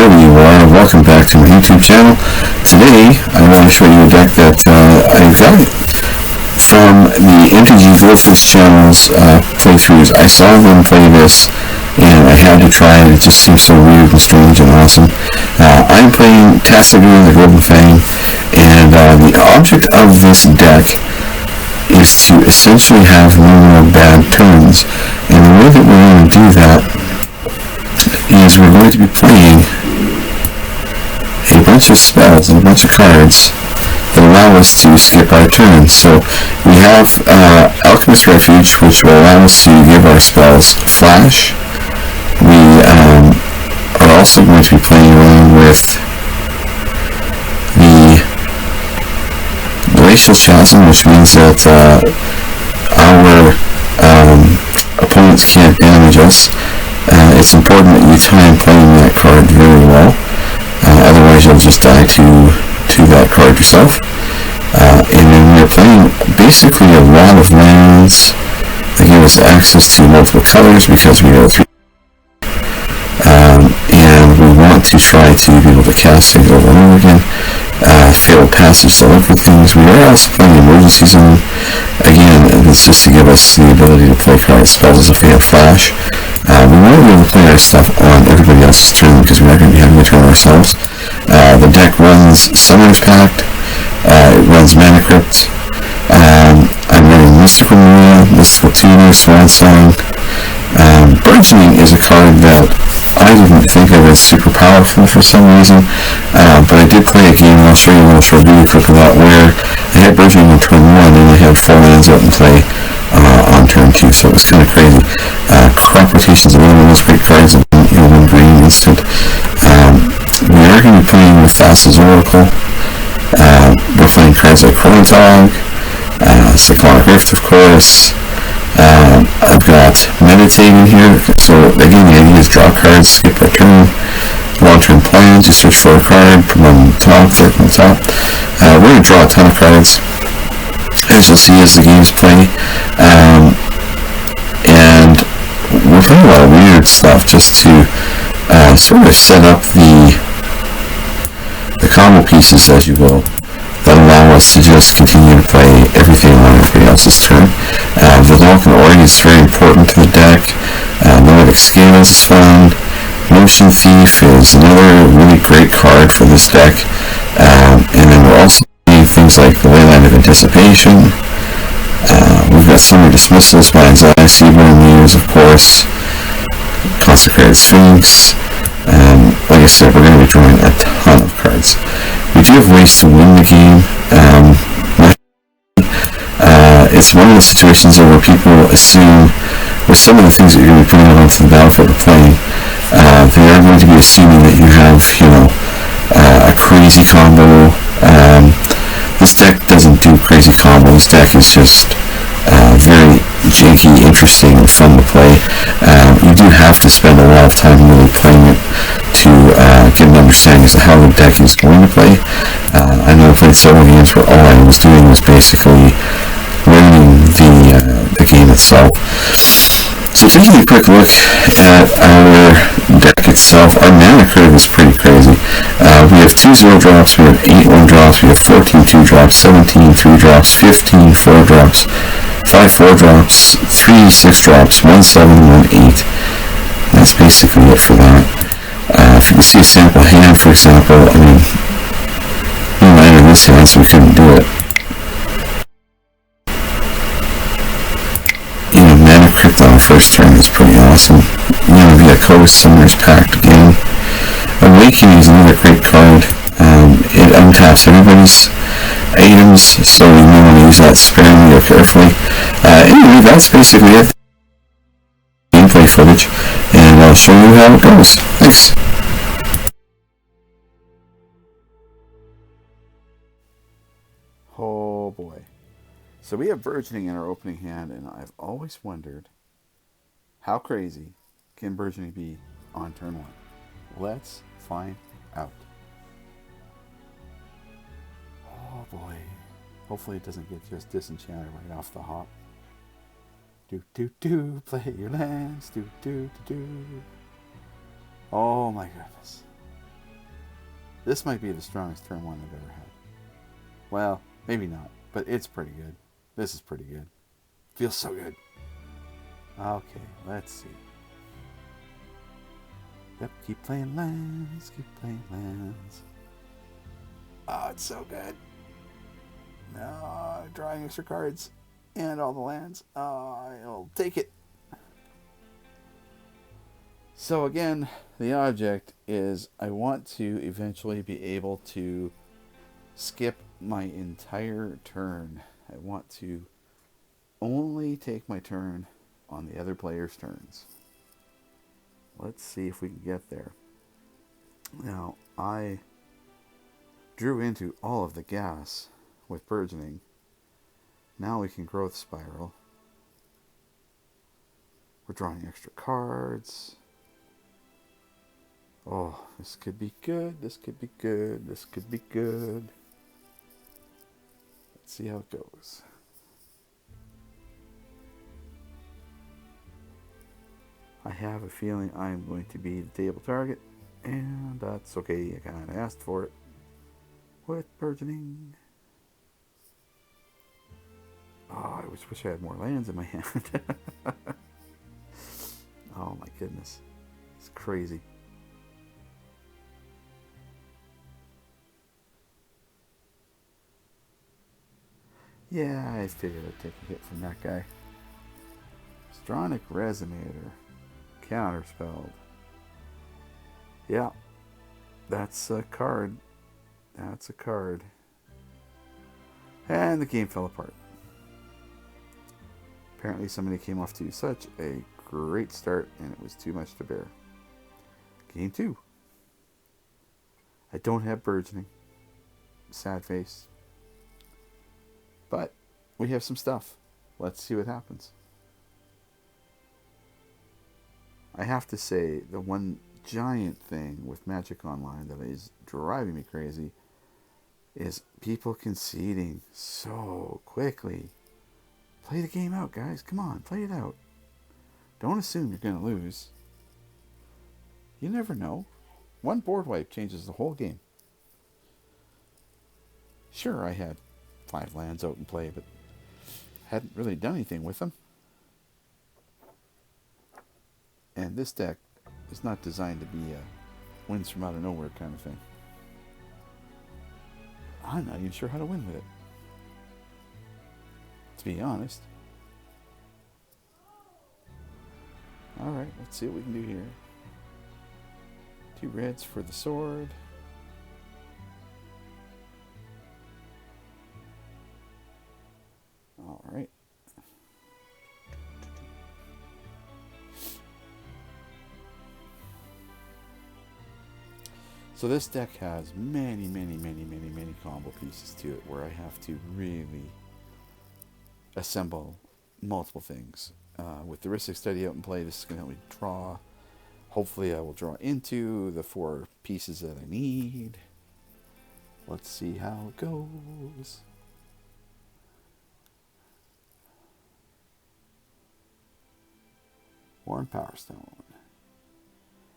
wherever you are, welcome back to my YouTube channel. Today, I want to show you a deck that I got from the Energy Glitches channel's playthroughs. I saw them play this, and I had to try it. It just seems so weird and strange and awesome. I'm playing Tassigur, the Golden Fang, and the object of this deck is to essentially have no more bad turns. And the way that we're going to do that is we're going to be playing a bunch of spells and a bunch of cards that allow us to skip our turns. So we have Alchemist Refuge, which will allow us to give our spells flash. We are also going to be playing around with the Glacial Chasm, which means that our opponents can't damage us. It's important that you time playing that card very well, otherwise you'll just die to that card yourself. And then we're playing basically a lot of lands that give us access to multiple colors because we are three. And we want to try to be able to cast things over and over again. Failed passage to look at things. We are also playing Emergency Zone. Again, it's just to give us the ability to play card spells as if we have flash. We won't be able to play our stuff on everybody else's turn because we're not going to be having a turn ourselves. The deck runs Summoner's Pact. It runs Mana Crypt. I'm running Mystical Maria, Mystical Tutor, Swan Song. Burgeoning is a card that I didn't think of as super powerful for some reason, but I did play a game, and I'll show you a little short video clip of that, where I had Burgeoning on turn 1 and I had 4 lands out in play on turn 2, so it was kind of crazy. Crop Rotation's one of those great cards in one green instant. We are going to be playing with Thassa's Oracle. We're playing cards like Chronotog, Cyclonic Rift, of course. I've got Meditate in here, so again the idea is draw cards, skip our turn. Long-term plans, you search for a card, put on the top, click on the top. We're going to draw a ton of cards, as you'll see as the games play. And we're playing a lot of weird stuff just to sort of set up the combo pieces, as you will, that allow us to just continue to play everything on everybody else's turn. The Vulcan Ori is very important to the deck. Noetic Scales is fun. Motion Thief is another really great card for this deck. And then we're also playing things like the Leyline of Anticipation. We've got Summer Dismissals by Anxiety, Seaborn Muse, of course. Consecrated Sphinx. Like I said, we're going to be drawing a ton of cards. We do have ways to win the game. It's one of the situations where people assume, with some of the things that you're going to be putting onto the battlefield or playing, they are going to be assuming that you have, a crazy combo. This deck doesn't do crazy combos. This deck is just very janky, interesting, and fun to play. You do have to spend a lot of time really playing it to get an understanding as to how the deck is going to play. I know I played several games where all I was doing was basically learning the game itself. So taking a quick look at our deck itself, our mana curve is pretty crazy. We have 2 0-drops, we have 8 1-drops, we have 14 2-drops, 17 3-drops, 15 4-drops, 5 4-drops, 3 6-drops, 1 7, 1 8. That's basically it for that. If you can see a sample hand, for example, I mean, we might in this hand, so we couldn't do it. Mana Crypt on the first turn is pretty awesome. Via Coast, Summoner's Pact again. Awakening is another great card. It untaps everybody's items, so you may want to use that sparingly or carefully. Anyway, that's basically it. Gameplay footage, and I'll show you how it goes. Thanks. Oh boy. So we have Burgeoning in our opening hand, and I've always wondered, how crazy can Burgeoning be on turn 1? Let's find out. Oh boy. Hopefully it doesn't get just disenchanted right off the hop. Play your lands. Oh my goodness. This might be the strongest turn one I've ever had. Well, maybe not, but it's pretty good. This is pretty good. Feels so good. Okay, let's see. Yep, keep playing lands, keep playing lands. Oh, it's so good. No, drawing extra cards and all the lands. I'll take it. So again, the object is I want to eventually be able to skip my entire turn. I want to only take my turn on the other player's turns. Let's see if we can get there. Now, I drew into all of the gas with burgeoning. Now we can growth spiral. We're drawing extra cards. Oh, this could be good. This could be good. This could be good. Let's see how it goes. I have a feeling I'm going to be the table target, and that's okay. I kind of asked for it with burgeoning. Oh, I wish I had more lands in my hand. Oh my goodness. It's crazy. Yeah, I figured I'd take a hit from that guy. Stronic Resonator. Counterspelled. Yeah. That's a card. That's a card. And the game fell apart. Apparently somebody came off to such a great start and it was too much to bear. Game 2. I don't have burgeoning. Sad face. But we have some stuff. Let's see what happens. I have to say, the one giant thing with Magic Online that is driving me crazy is people conceding so quickly. Play the game out, guys. Come on, play it out. Don't assume you're going to lose. You never know. One board wipe changes the whole game. Sure, I had 5 lands out in play, but hadn't really done anything with them. And this deck is not designed to be a wins from out of nowhere kind of thing. I'm not even sure how to win with it, to be honest. Alright, let's see what we can do here. 2 reds for the sword. Alright. So this deck has many combo pieces to it where I have to really assemble multiple things. With the Heuristic Study out in play, this is going to help me draw. Hopefully I will draw into the 4 pieces that I need. Let's see how it goes. Worn Power Stone.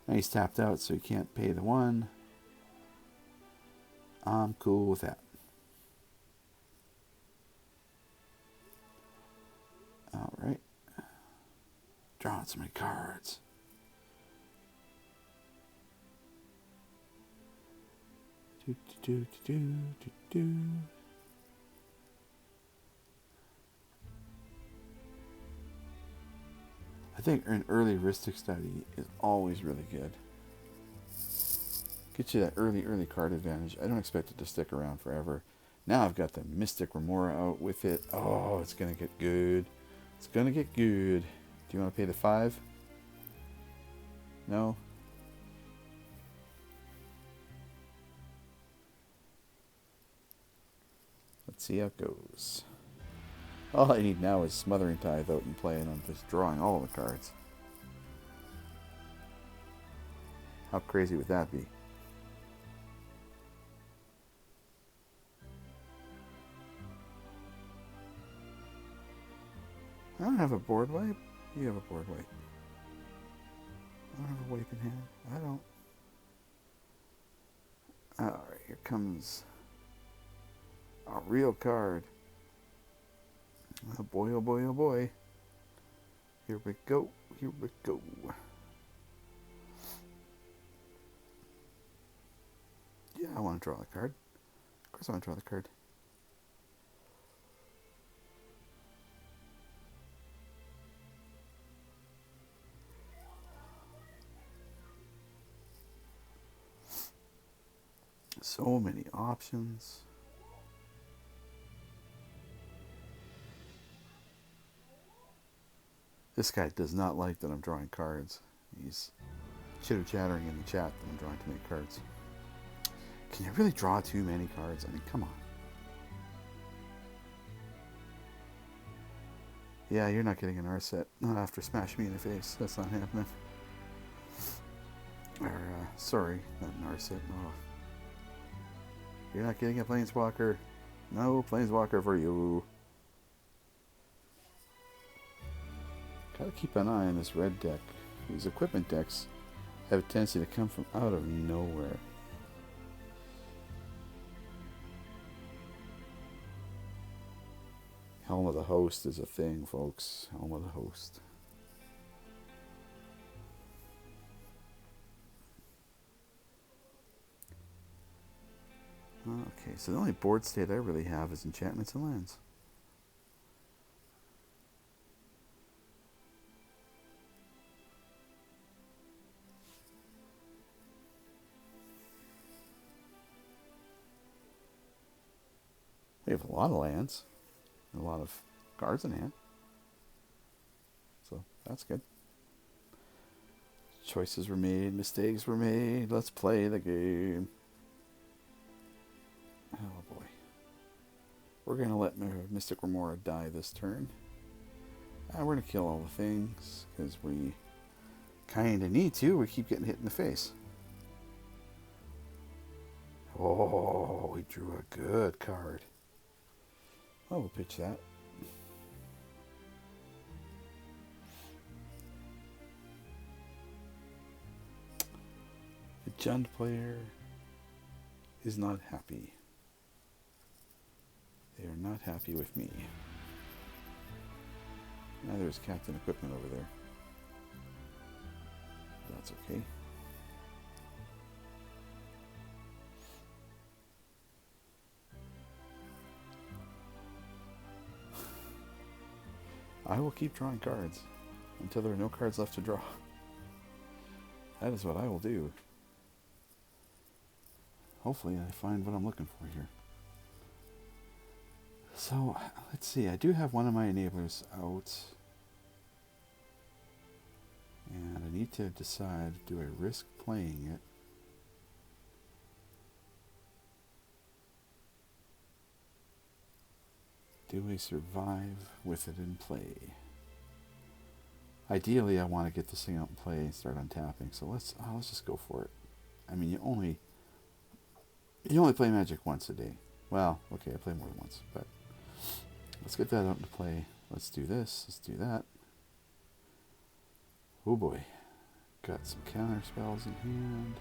Now he's tapped out, so he can't pay the 1. I'm cool with that. Alright. Drawing so many cards. I think an early Heuristic Study is always really good. Get you that early card advantage. I don't expect it to stick around forever. Now I've got the Mystic Remora out with it. Oh, it's going to get good. It's going to get good. Do you want to pay the 5? No? Let's see how it goes. All I need now is Smothering Tithe out and play, and I'm just drawing all the cards. How crazy would that be? I don't have a board wipe. You have a board wipe. I don't have a wipe in hand. I don't. Alright, here comes a real card. Oh boy, oh boy, oh boy. Here we go, here we go. Yeah, I want to draw the card. Of course I want to draw the card. So many options. This guy does not like that I'm drawing cards. He's chitter-chattering in the chat that I'm drawing too many cards. Can you really draw too many cards? I mean, come on. Yeah, you're not getting an R set. Not after Smash Me in the Face. That's not happening. Or, sorry, not an R set. Oh. You're not getting a Planeswalker. No Planeswalker for you. Gotta keep an eye on this red deck. These equipment decks have a tendency to come from out of nowhere. Helm of the Host is a thing, folks. Helm of the Host. Okay, so the only board state I really have is enchantments and lands. We have a lot of lands, and a lot of cards in hand. So that's good. Choices were made, mistakes were made. Let's play the game. Oh boy. We're going to let Mystic Remora die this turn. We're going to kill all the things, because we kind of need to. We keep getting hit in the face. Oh, we drew a good card. Oh, we'll pitch that. The Jund player is not happy. They are not happy with me. Now there's Captain Equipment over there. That's okay. I will keep drawing cards until there are no cards left to draw. That is what I will do. Hopefully I find what I'm looking for here. So, let's see. I do have one of my enablers out. And I need to decide, do I risk playing it? Do I survive with it in play? Ideally, I want to get this thing out and play and start untapping. So let's just go for it. I mean, you only play Magic once a day. Well, okay, I play more than once, but let's get that out into play. Let's do this. Let's do that. Oh boy, got some counter spells in hand.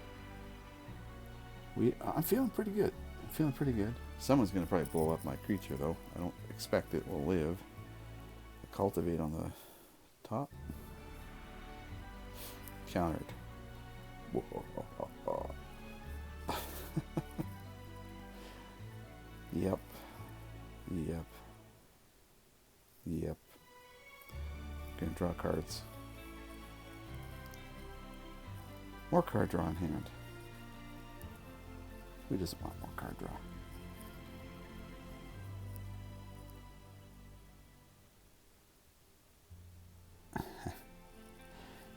I'm feeling pretty good. I'm feeling pretty good. Someone's going to probably blow up my creature, though. I don't expect it will live. Cultivate on the top. Countered. Yep. Yep. Yep. Gonna draw cards. More card draw in hand. We just want more card draw.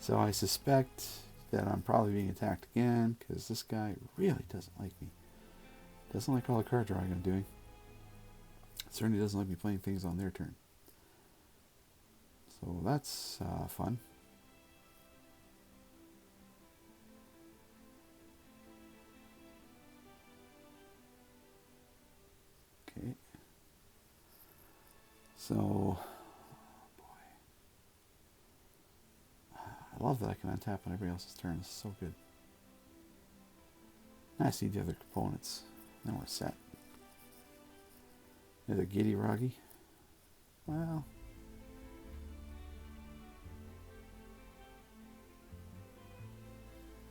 So I suspect that I'm probably being attacked again because this guy really doesn't like me. Doesn't like all the card drawing I'm doing. Certainly doesn't like me playing things on their turn. So that's fun. Okay. So, oh boy. I love that I can untap on everybody else's turn. This is so good. I see the other components. Then we're set. Another Giddy Roggy. Well,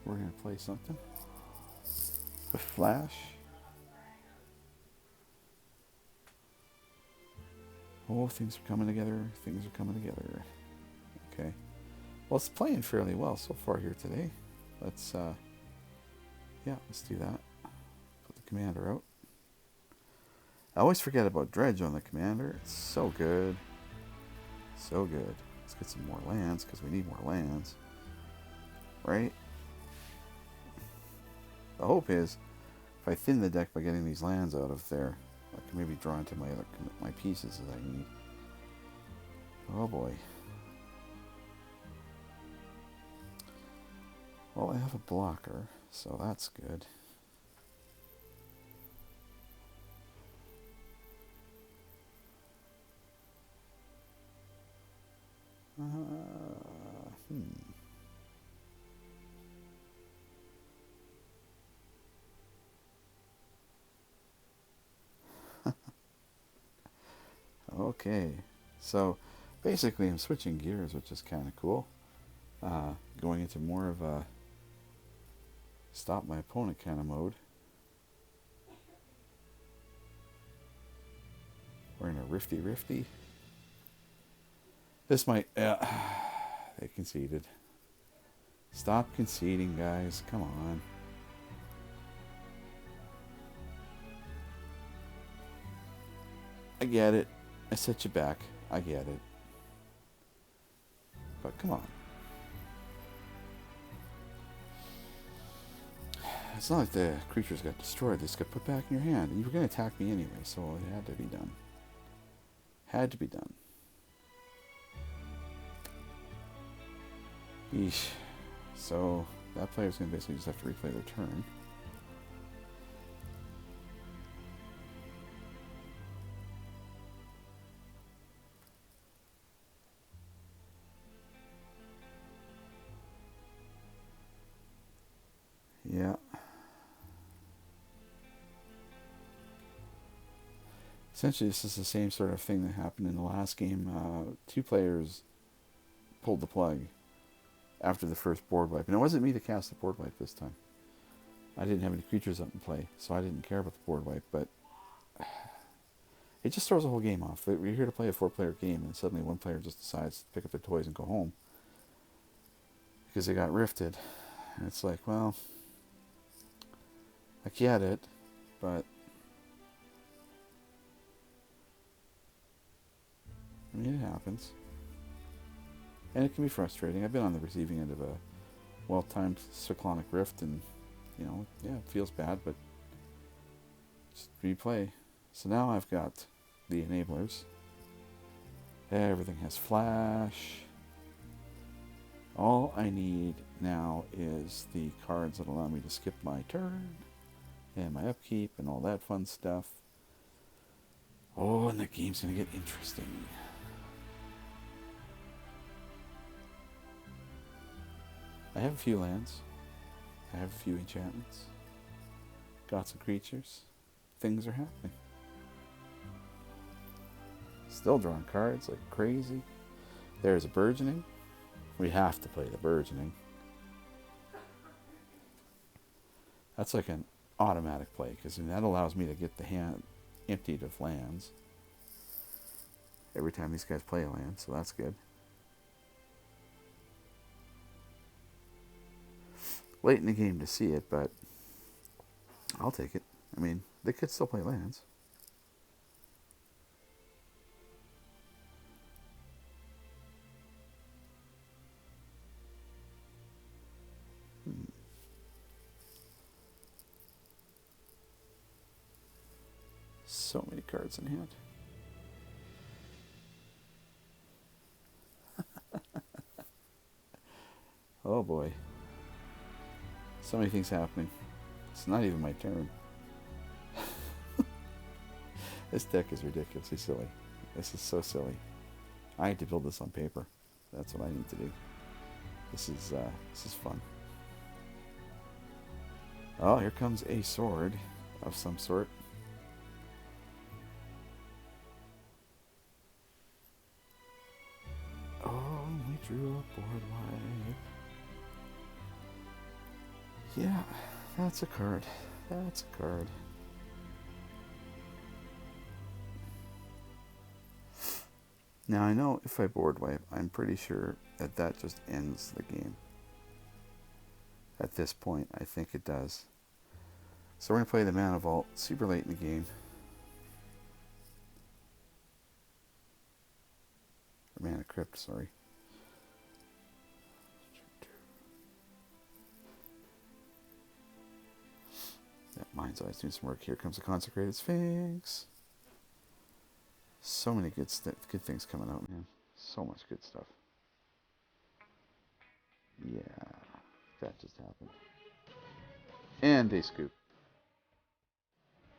we're going to play something with Flash. Oh, things are coming together. Things are coming together. Okay. Well, it's playing fairly well so far here today. Let's, let's do that. Put the commander out. I always forget about Dredge on the commander. It's so good. So good. Let's get some more lands, because we need more lands. Right? The hope is, if I thin the deck by getting these lands out of there, I can maybe draw into my pieces that I need. Oh boy. Well, I have a blocker, so that's good. Okay, so basically I'm switching gears, which is kind of cool. Going into more of a stop my opponent kind of mode. We're in a rifty. This might, they conceded. Stop conceding, guys, come on. I get it. I set you back. I get it. But come on. It's not like the creatures got destroyed. They just got put back in your hand. You were going to attack me anyway, so it had to be done. Had to be done. Yeesh. So that player's going to basically just have to replay their turn. Yeah. Essentially, this is the same sort of thing that happened in the last game. Two players pulled the plug after the first board wipe. And it wasn't me that cast the board wipe this time. I didn't have any creatures up in play, so I didn't care about the board wipe, but it just throws the whole game off. We're here to play a 4-player game, and suddenly one player just decides to pick up their toys and go home because they got rifted. And it's like, well, I get it, but I mean, it happens. And it can be frustrating. I've been on the receiving end of a well-timed cyclonic rift, and, you know, yeah, it feels bad, but just replay. So now I've got the enablers. Everything has flash. All I need now is the cards that allow me to skip my turn and my upkeep and all that fun stuff. Oh, and the game's going to get interesting. I have a few lands. I have a few enchantments. Got some creatures. Things are happening. Still drawing cards like crazy. There's a burgeoning. We have to play the burgeoning. That's like an automatic play, because that allows me to get the hand emptied of lands every time these guys play a land, so that's good. Late in the game to see it, but I'll take it. I mean, they could still play lands. So many cards in hand. Oh boy. So many things happening. It's not even my turn. This deck is ridiculously silly. This is so silly. I need to build this on paper. That's what I need to do. This is fun. Oh, here comes a sword of some sort. Oh, we drew a board wipe. Yeah, that's a card. That's a card. Now I know if I board wipe, I'm pretty sure that that just ends the game. At this point, I think it does. So we're going to play the Mana Vault super late in the game. Or Mana Crypt, sorry. That Mind's Eye's doing some work. Here comes the Consecrated Sphinx. So many good things coming out, man. So much good stuff. Yeah, that just happened. And a scoop.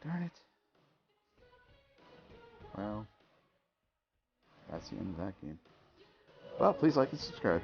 Darn it. Well, that's the end of that game. Well, please like and subscribe.